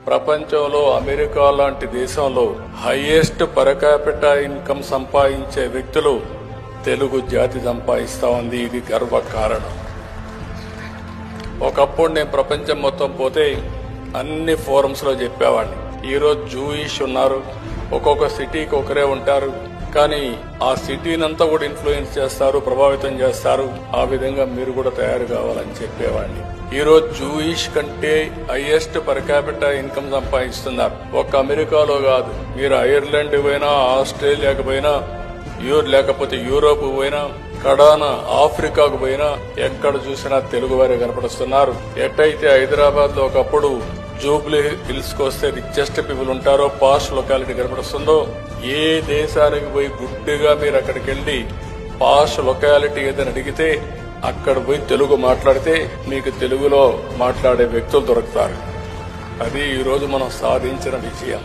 ప్రపంచంలో అమెరికా లాంటి దేశంలో హైయెస్ట్ పర్ క్యాపిటా ఇన్కమ్ సంపాదించే వ్యక్తులు తెలుగు జాతి సంపాదిస్తా ఉంది. ఇది గర్వకారణం. ఒకప్పుడు నేను ప్రపంచం మొత్తం పోతే అన్ని ఫోరమ్స్ లో చెప్పేవాడిని. ఈరోజు జూయిష్ ఉన్నారు, ఒక్కొక్క సిటీకి ఒకరే ఉంటారు, కానీ ఆ సిటీనంతా కూడా ఇన్ఫ్లుయెన్స్ చేస్తారు, ప్రభావితం చేస్తారు. ఆ విధంగా మీరు కూడా తయారు కావాలని చెప్పేవాడిని. ఈరోజు జూయిష్ కంటే హైయెస్ట్ పర్ క్యాపిటా ఇన్కమ్ సంపాదిస్తున్నారు. ఒక్క అమెరికాలో కాదు, మీరు ఐర్లాండ్ పోయినా, ఆస్ట్రేలియాకు పోయినా, లేకపోతే యూరోప్ పోయినా, కడాన ఆఫ్రికాకు పోయినా ఎక్కడ చూసినా తెలుగు వారే కనపడుతున్నారు. ఎట్టయితే హైదరాబాద్ లో ఒకప్పుడు జూబ్లీ హిల్స్ కు వస్తే రిచెస్ట్ పీపుల్ ఉంటారో, పాష్ లొకాలిటీ కనపడుతుందో, ఏ దేశానికి పోయి గుడ్డిగా మీరు అక్కడికి వెళ్లి పాష్ లొకాలిటీ ఏదైనా అడిగితే అక్కడ పోయి తెలుగు మాట్లాడితే మీకు తెలుగులో మాట్లాడే వ్యక్తులు దొరుకుతారు. అది ఈ రోజు మనం సాధించిన విజయం.